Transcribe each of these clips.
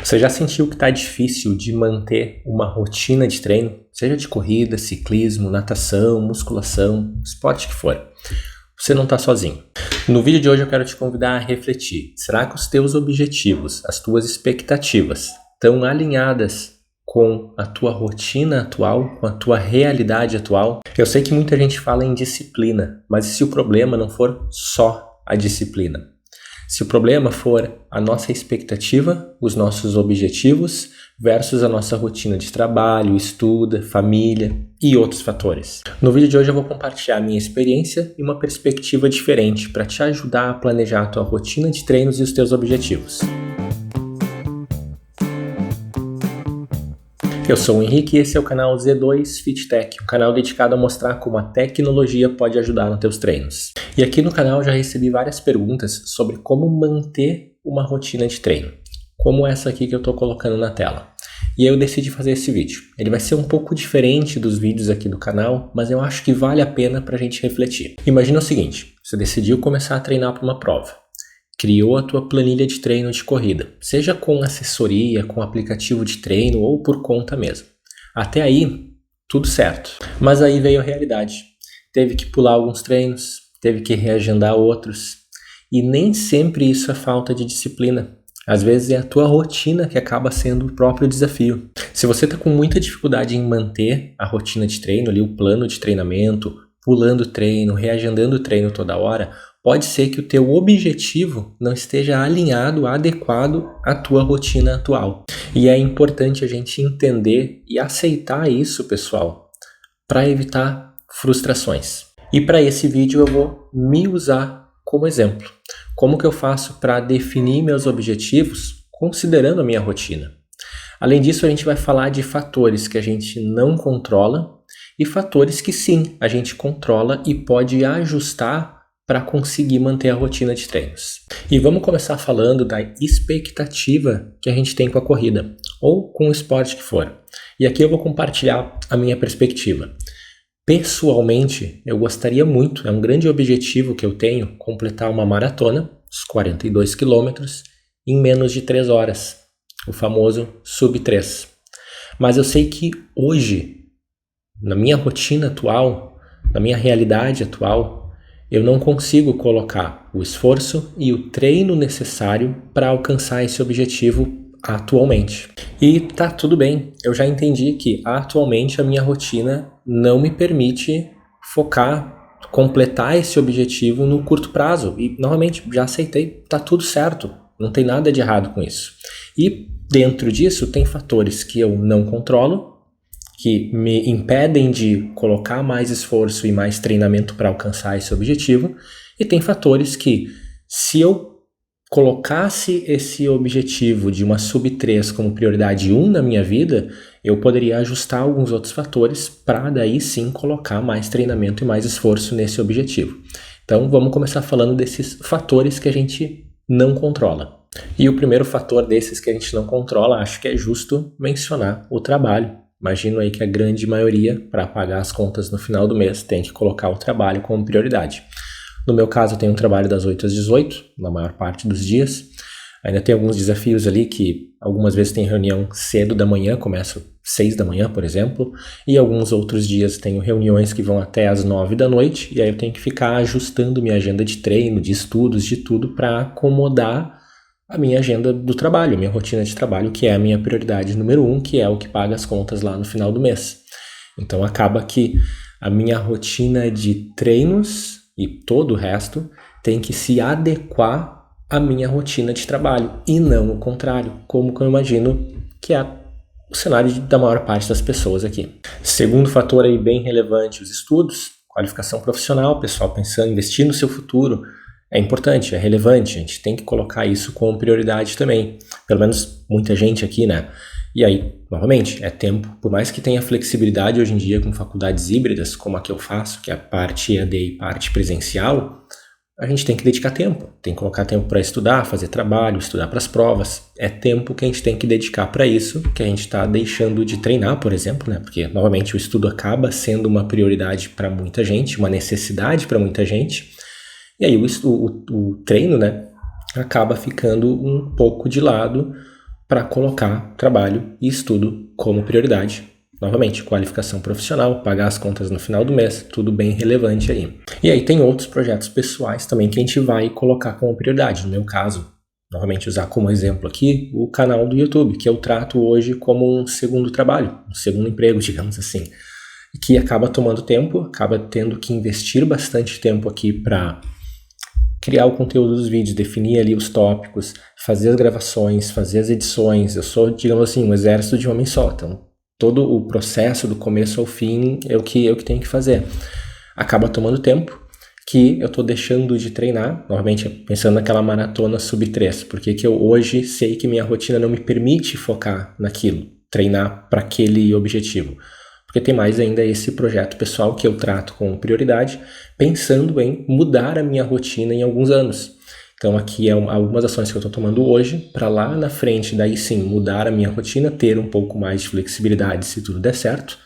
Você já sentiu que está difícil de manter uma rotina de treino, seja de corrida, ciclismo, natação, musculação, esporte que for? Você não está sozinho. No vídeo de hoje eu quero te convidar a refletir. Será que os teus objetivos, as tuas expectativas estão alinhadas com a tua rotina atual, com a tua realidade atual? Eu sei que muita gente fala em disciplina, mas e se o problema não for só a disciplina? Se o problema for a nossa expectativa, os nossos objetivos versus a nossa rotina de trabalho, estudo, família e outros fatores. No vídeo de hoje eu vou compartilhar a minha experiência e uma perspectiva diferente para te ajudar a planejar a tua rotina de treinos e os teus objetivos. Eu sou o Henrique e esse é o canal Z2 Fit Tech, um canal dedicado a mostrar como a tecnologia pode ajudar nos teus treinos. E aqui no canal já recebi várias perguntas sobre como manter uma rotina de treino, como essa aqui que eu estou colocando na tela. E aí eu decidi fazer esse vídeo. Ele vai ser um pouco diferente dos vídeos aqui do canal, mas eu acho que vale a pena para a gente refletir. Imagina o seguinte, você decidiu começar a treinar para uma prova. Criou a tua planilha de treino de corrida, seja com assessoria, com aplicativo de treino ou por conta mesmo. Até aí, tudo certo. Mas aí veio a realidade. Teve que pular alguns treinos, teve que reagendar outros. E nem sempre isso é falta de disciplina. Às vezes é a tua rotina que acaba sendo o próprio desafio. Se você está com muita dificuldade em manter a rotina de treino, ali, o plano de treinamento, pulando treino, reagendando o treino toda hora, pode ser que o teu objetivo não esteja alinhado, adequado à tua rotina atual. E é importante a gente entender e aceitar isso, pessoal, para evitar frustrações. E para esse vídeo eu vou me usar como exemplo. Como que eu faço para definir meus objetivos considerando a minha rotina? Além disso, a gente vai falar de fatores que a gente não controla e fatores que sim, a gente controla e pode ajustar para conseguir manter a rotina de treinos. E vamos começar falando da expectativa que a gente tem com a corrida, ou com o esporte que for. E aqui eu vou compartilhar a minha perspectiva. Pessoalmente, eu gostaria muito, é um grande objetivo que eu tenho, completar uma maratona, os 42 quilômetros, em menos de 3 horas, o famoso sub 3. Mas eu sei que hoje, na minha rotina atual, na minha realidade atual, eu não consigo colocar o esforço e o treino necessário para alcançar esse objetivo atualmente. E tá tudo bem, eu já entendi que atualmente a minha rotina não me permite focar, completar esse objetivo no curto prazo. E novamente, já aceitei, tá tudo certo, não tem nada de errado com isso. E dentro disso tem fatores que eu não controlo, que me impedem de colocar mais esforço e mais treinamento para alcançar esse objetivo, e tem fatores que, se eu colocasse esse objetivo de uma sub 3 como prioridade 1 na minha vida, eu poderia ajustar alguns outros fatores para daí sim colocar mais treinamento e mais esforço nesse objetivo. Então vamos começar falando desses fatores que a gente não controla. E o primeiro fator desses que a gente não controla, acho que é justo mencionar o trabalho. Imagino aí que a grande maioria, para pagar as contas no final do mês, tem que colocar o trabalho como prioridade. No meu caso, eu tenho um trabalho das 8 às 18, na maior parte dos dias. Ainda tem alguns desafios ali que algumas vezes tem reunião cedo da manhã, começo 6 da manhã, por exemplo, e alguns outros dias tenho reuniões que vão até às 9 da noite, e aí eu tenho que ficar ajustando minha agenda de treino, de estudos, de tudo para acomodar a minha agenda do trabalho, a minha rotina de trabalho, que é a minha prioridade número 1, que é o que paga as contas lá no final do mês. Então acaba que a minha rotina de treinos e todo o resto tem que se adequar à minha rotina de trabalho e não o contrário, como que eu imagino que é o cenário da maior parte das pessoas aqui. Segundo fator aí bem relevante, os estudos, qualificação profissional, pessoal pensando em investir no seu futuro, é importante, é relevante, a gente tem que colocar isso como prioridade também. Pelo menos muita gente aqui, né? E aí, novamente, é tempo. Por mais que tenha flexibilidade hoje em dia com faculdades híbridas, como a que eu faço, que é a parte EAD e parte presencial, a gente tem que dedicar tempo. Tem que colocar tempo para estudar, fazer trabalho, estudar para as provas. É tempo que a gente tem que dedicar para isso, que a gente está deixando de treinar, por exemplo, né? Porque, novamente, o estudo acaba sendo uma prioridade para muita gente, uma necessidade para muita gente. E aí o treino, né, acaba ficando um pouco de lado para colocar trabalho e estudo como prioridade. Novamente, qualificação profissional, pagar as contas no final do mês, tudo bem relevante aí. E aí tem outros projetos pessoais também que a gente vai colocar como prioridade. No meu caso, novamente usar como exemplo aqui o canal do YouTube, que eu trato hoje como um segundo trabalho, um segundo emprego, digamos assim, que acaba tomando tempo, acaba tendo que investir bastante tempo aqui para criar o conteúdo dos vídeos, definir ali os tópicos, fazer as gravações, fazer as edições. Eu sou, digamos assim, um exército de um homem só, então todo o processo do começo ao fim é o que tenho que fazer. Acaba tomando tempo que eu estou deixando de treinar, novamente pensando naquela maratona sub-3, porque que eu hoje sei que minha rotina não me permite focar naquilo, treinar para aquele objetivo. Porque tem mais ainda esse projeto pessoal que eu trato com prioridade, pensando em mudar a minha rotina em alguns anos. Então aqui algumas ações que eu estou tomando hoje, para lá na frente, daí sim, mudar a minha rotina, ter um pouco mais de flexibilidade se tudo der certo,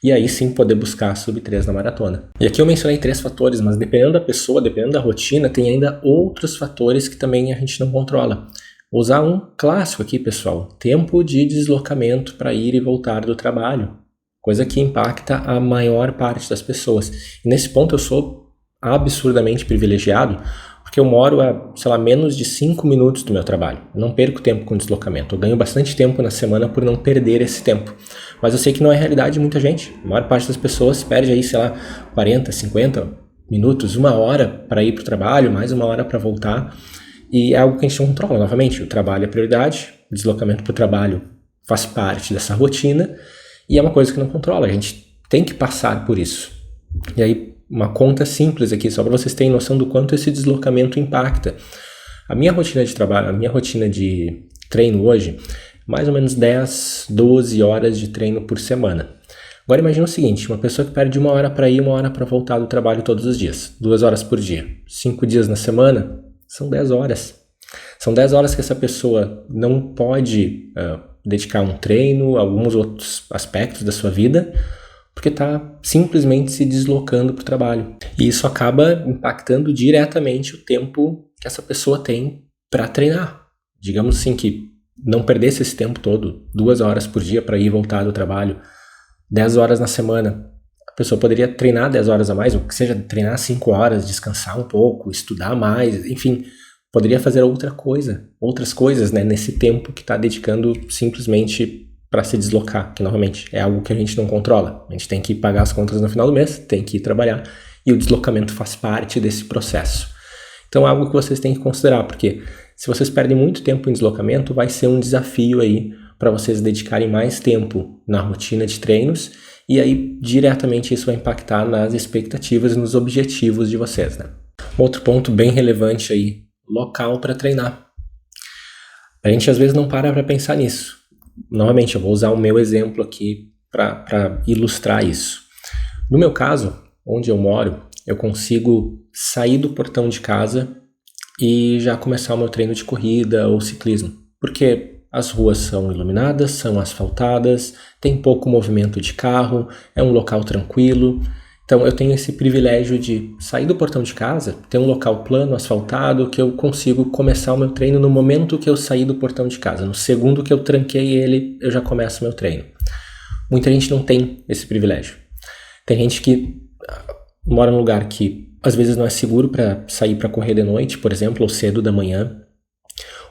e aí sim poder buscar sub-3 na maratona. E aqui eu mencionei 3 fatores, mas dependendo da pessoa, dependendo da rotina, tem ainda outros fatores que também a gente não controla. Vou usar um clássico aqui, pessoal, tempo de deslocamento para ir e voltar do trabalho, coisa que impacta a maior parte das pessoas. E nesse ponto eu sou absurdamente privilegiado, porque eu moro a, sei lá, menos de 5 minutos do meu trabalho. Eu não perco tempo com deslocamento. Eu ganho bastante tempo na semana por não perder esse tempo. Mas eu sei que não é realidade de muita gente. A maior parte das pessoas perde aí, sei lá, 40, 50 minutos, 1 hora para ir para o trabalho, mais 1 hora para voltar. E é algo que a gente não controla. Novamente, o trabalho é prioridade, o deslocamento para o trabalho faz parte dessa rotina e é uma coisa que não controla. A gente tem que passar por isso. E aí, uma conta simples aqui, só para vocês terem noção do quanto esse deslocamento impacta. A minha rotina de trabalho, a minha rotina de treino hoje, mais ou menos 10, 12 horas de treino por semana. Agora imagina o seguinte, uma pessoa que perde 1 hora para ir, 1 hora para voltar do trabalho todos os dias, 2 horas por dia, 5 dias na semana, são 10 horas. São 10 horas que essa pessoa não pode dedicar a um treino, a alguns outros aspectos da sua vida, porque está simplesmente se deslocando para o trabalho. E isso acaba impactando diretamente o tempo que essa pessoa tem para treinar. Digamos assim que não perdesse esse tempo todo, 2 horas por dia para ir e voltar do trabalho, 10 horas na semana. A pessoa poderia treinar 10 horas a mais, ou que seja, treinar 5 horas, descansar um pouco, estudar mais, enfim, poderia fazer outras coisas, né, nesse tempo que está dedicando simplesmente para se deslocar, que novamente é algo que a gente não controla. A gente tem que pagar as contas no final do mês, tem que ir trabalhar, e o deslocamento faz parte desse processo. Então é algo que vocês têm que considerar, porque se vocês perdem muito tempo em deslocamento, vai ser um desafio aí para vocês dedicarem mais tempo na rotina de treinos, e aí diretamente isso vai impactar nas expectativas e nos objetivos de vocês, né? Outro ponto bem relevante aí, local para treinar. A gente às vezes não para pensar nisso. Novamente, eu vou usar o meu exemplo aqui para ilustrar isso. No meu caso, onde eu moro, eu consigo sair do portão de casa e já começar o meu treino de corrida ou ciclismo, porque as ruas são iluminadas, são asfaltadas, tem pouco movimento de carro, é um local tranquilo. Então eu tenho esse privilégio de sair do portão de casa, ter um local plano, asfaltado, que eu consigo começar o meu treino no momento que eu sair do portão de casa. No segundo que eu tranquei ele, eu já começo o meu treino. Muita gente não tem esse privilégio. Tem gente que mora num lugar que às vezes não é seguro para sair para correr de noite, por exemplo, ou cedo da manhã,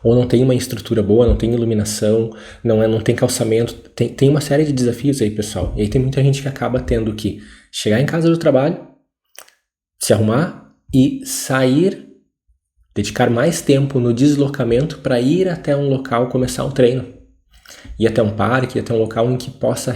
ou não tem uma estrutura boa, não tem iluminação, não tem calçamento, tem uma série de desafios aí, pessoal. E aí tem muita gente que acaba tendo que chegar em casa do trabalho, se arrumar e sair, dedicar mais tempo no deslocamento para ir até um local começar o treino. Ir até um parque, ir até um local em que possa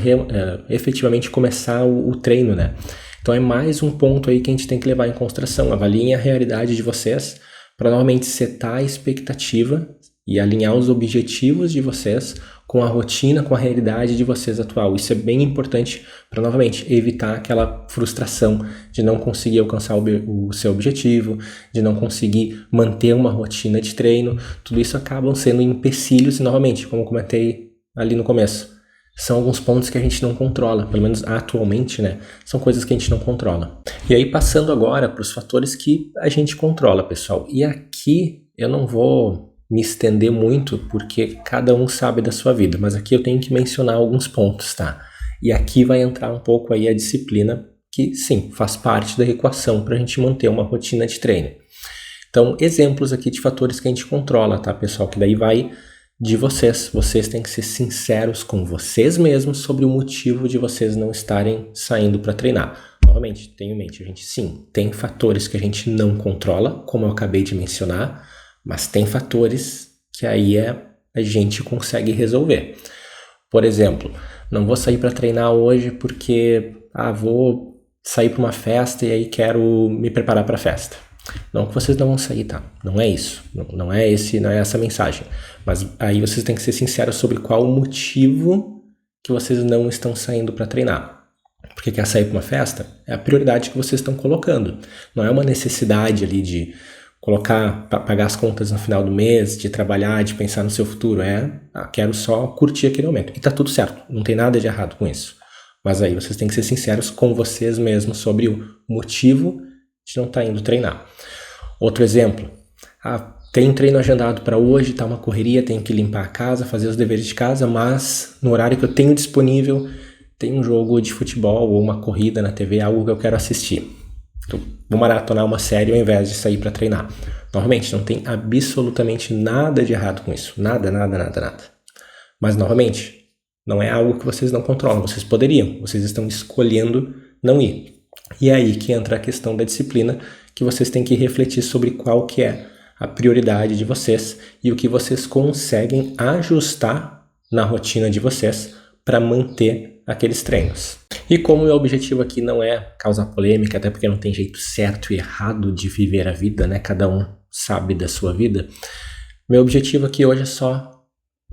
efetivamente começar o treino, né? Então é mais um ponto aí que a gente tem que levar em consideração. Avaliem a realidade de vocês para novamente setar a expectativa e alinhar os objetivos de vocês com a rotina, com a realidade de vocês atual. Isso é bem importante para, novamente, evitar aquela frustração de não conseguir alcançar o seu objetivo, de não conseguir manter uma rotina de treino. Tudo isso acabam sendo empecilhos e, novamente, como eu comentei ali no começo, são alguns pontos que a gente não controla, pelo menos atualmente, né? São coisas que a gente não controla. E aí, passando agora para os fatores que a gente controla, pessoal. E aqui eu não vou me estender muito, porque cada um sabe da sua vida, mas aqui eu tenho que mencionar alguns pontos, tá? E aqui vai entrar um pouco aí a disciplina, que sim, faz parte da equação para a gente manter uma rotina de treino. Então, exemplos aqui de fatores que a gente controla, tá, pessoal? Que daí vai de vocês. Vocês têm que ser sinceros com vocês mesmos sobre o motivo de vocês não estarem saindo para treinar. Novamente, tenha em mente, a gente sim, tem fatores que a gente não controla, como eu acabei de mencionar, mas tem fatores que aí a gente consegue resolver. Por exemplo, não vou sair para treinar hoje porque vou sair para uma festa e aí quero me preparar para a festa. Não que vocês não vão sair, tá? Não é isso. Não é essa a mensagem. Mas aí vocês têm que ser sinceros sobre qual o motivo que vocês não estão saindo para treinar. Porque quer sair para uma festa? É a prioridade que vocês estão colocando. Não é uma necessidade ali de colocar, pagar as contas no final do mês, de trabalhar, de pensar no seu futuro. Quero só curtir aquele momento. E tá tudo certo. Não tem nada de errado com isso. Mas aí vocês têm que ser sinceros com vocês mesmos sobre o motivo de não estar indo treinar. Outro exemplo. Tem treino agendado para hoje, tá uma correria, tenho que limpar a casa, fazer os deveres de casa, mas no horário que eu tenho disponível tem um jogo de futebol ou uma corrida na TV, algo que eu quero assistir. Então, vou maratonar uma série ao invés de sair para treinar. Novamente, não tem absolutamente nada de errado com isso. Nada. Mas, novamente, não é algo que vocês não controlam. Vocês poderiam, vocês estão escolhendo não ir. E é aí que entra a questão da disciplina, que vocês têm que refletir sobre qual que é a prioridade de vocês e o que vocês conseguem ajustar na rotina de vocês para manter aqueles treinos. E como o meu objetivo aqui não é causar polêmica, até porque não tem jeito certo e errado de viver a vida, né? Cada um sabe da sua vida. Meu objetivo aqui hoje é só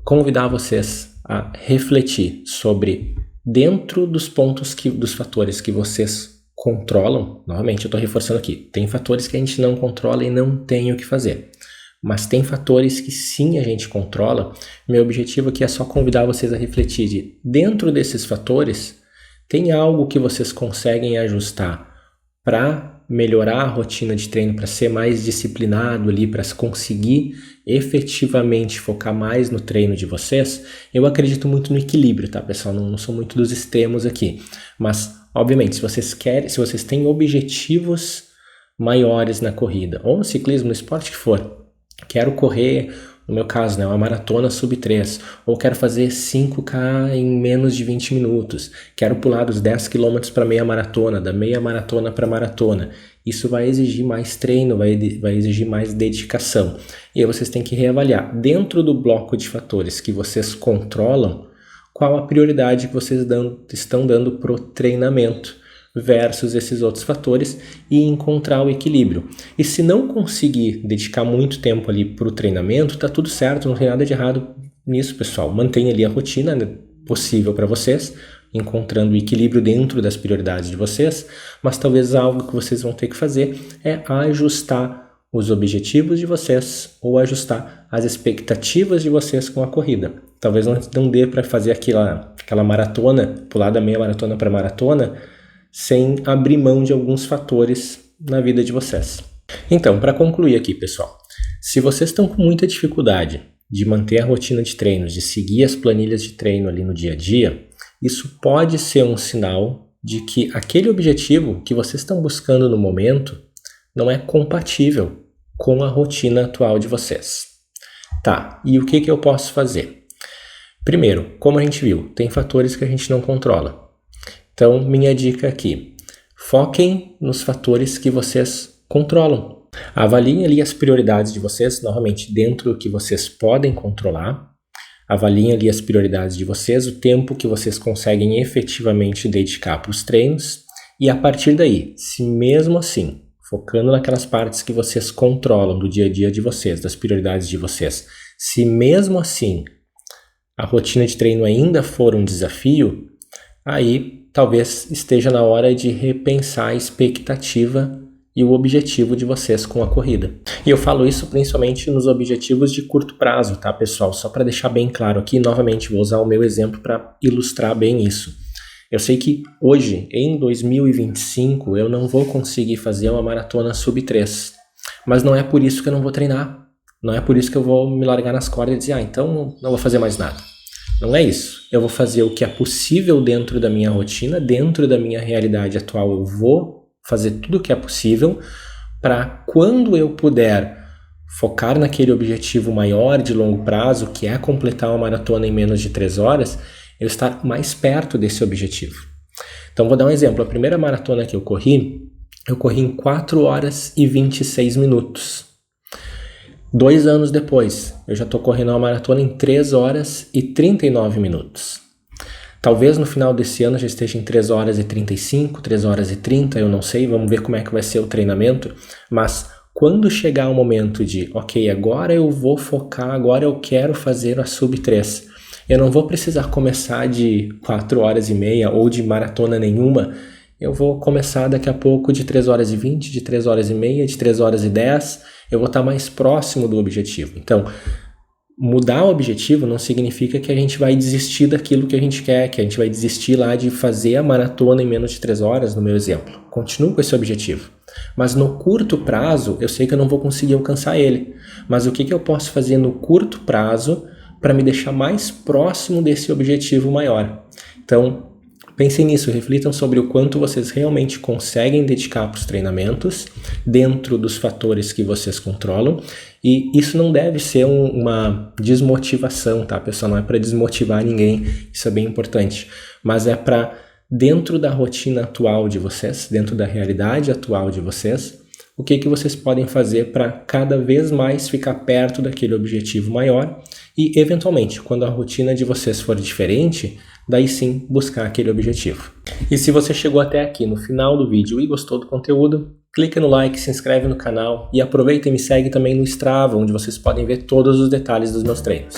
convidar vocês a refletir sobre, dentro dos pontos dos fatores que vocês controlam, novamente eu estou reforçando aqui, tem fatores que a gente não controla e não tem o que fazer. Mas tem fatores que sim a gente controla. Meu objetivo aqui é só convidar vocês a refletir de, dentro desses fatores, tem algo que vocês conseguem ajustar para melhorar a rotina de treino, para ser mais disciplinado ali, para conseguir efetivamente focar mais no treino de vocês. Eu acredito muito no equilíbrio, tá, pessoal? Não sou muito dos extremos aqui. Mas, obviamente, se vocês têm objetivos maiores na corrida, ou no ciclismo, no esporte que for, quero correr, no meu caso, né, uma maratona sub-3, ou quero fazer 5K em menos de 20 minutos, quero pular dos 10 km para meia maratona, da meia maratona para maratona. Isso vai exigir mais treino, vai exigir mais dedicação. E aí vocês têm que reavaliar, dentro do bloco de fatores que vocês controlam, qual a prioridade que vocês estão dando para o treinamento versus esses outros fatores e encontrar o equilíbrio. E se não conseguir dedicar muito tempo ali para o treinamento, tá tudo certo, não tem nada de errado nisso, pessoal. Mantenha ali a rotina, né, possível para vocês, encontrando o equilíbrio dentro das prioridades de vocês, mas talvez algo que vocês vão ter que fazer é ajustar os objetivos de vocês ou ajustar as expectativas de vocês com a corrida. Talvez não dê para fazer aquela maratona, pular da meia maratona para maratona, sem abrir mão de alguns fatores na vida de vocês. Então, para concluir aqui, pessoal, se vocês estão com muita dificuldade de manter a rotina de treinos, de seguir as planilhas de treino ali no dia a dia, isso pode ser um sinal de que aquele objetivo que vocês estão buscando no momento não é compatível com a rotina atual de vocês. Tá, e o que eu posso fazer? Primeiro, como a gente viu, tem fatores que a gente não controla. Então, minha dica aqui, foquem nos fatores que vocês controlam. Avaliem ali as prioridades de vocês, novamente, dentro do que vocês podem controlar. Avaliem ali as prioridades de vocês, o tempo que vocês conseguem efetivamente dedicar para os treinos. E a partir daí, se mesmo assim, focando naquelas partes que vocês controlam do dia a dia de vocês, das prioridades de vocês, se mesmo assim a rotina de treino ainda for um desafio, aí talvez esteja na hora de repensar a expectativa e o objetivo de vocês com a corrida. E eu falo isso principalmente nos objetivos de curto prazo, tá, pessoal? Só para deixar bem claro aqui, novamente, vou usar o meu exemplo para ilustrar bem isso. Eu sei que hoje, em 2025, eu não vou conseguir fazer uma maratona sub-3, mas não é por isso que eu não vou treinar. Não é por isso que eu vou me largar nas cordas e dizer, então não vou fazer mais nada. Não é isso. Eu vou fazer o que é possível dentro da minha rotina, dentro da minha realidade atual. Eu vou fazer tudo o que é possível para quando eu puder focar naquele objetivo maior de longo prazo, que é completar uma maratona em menos de 3 horas, eu estar mais perto desse objetivo. Então vou dar um exemplo. A primeira maratona que eu corri em 4 horas e 26 minutos. 2 anos depois, eu já estou correndo uma maratona em 3 horas e 39 minutos. Talvez no final desse ano já esteja em 3 horas e 35, 3 horas e 30, eu não sei, vamos ver como é que vai ser o treinamento. Mas quando chegar o momento de, ok, agora eu vou focar, agora eu quero fazer a sub 3. Eu não vou precisar começar de 4 horas e meia ou de maratona nenhuma. Eu vou começar daqui a pouco de 3 horas e 20, de 3 horas e meia, de 3 horas e 10. Eu vou estar mais próximo do objetivo. Então, mudar o objetivo não significa que a gente vai desistir daquilo que a gente quer, que a gente vai desistir lá de fazer a maratona em menos de 3 horas, no meu exemplo. Continuo com esse objetivo. Mas no curto prazo, eu sei que eu não vou conseguir alcançar ele. Mas o que eu posso fazer no curto prazo para me deixar mais próximo desse objetivo maior? Então, pensem nisso, reflitam sobre o quanto vocês realmente conseguem dedicar para os treinamentos dentro dos fatores que vocês controlam. E isso não deve ser uma desmotivação, tá, pessoal? Não é para desmotivar ninguém, isso é bem importante. Mas é para, dentro da rotina atual de vocês, dentro da realidade atual de vocês, o que vocês podem fazer para cada vez mais ficar perto daquele objetivo maior e, eventualmente, quando a rotina de vocês for diferente, daí sim buscar aquele objetivo. E se você chegou até aqui no final do vídeo e gostou do conteúdo, clica no like, se inscreve no canal e aproveita e me segue também no Strava, onde vocês podem ver todos os detalhes dos meus treinos.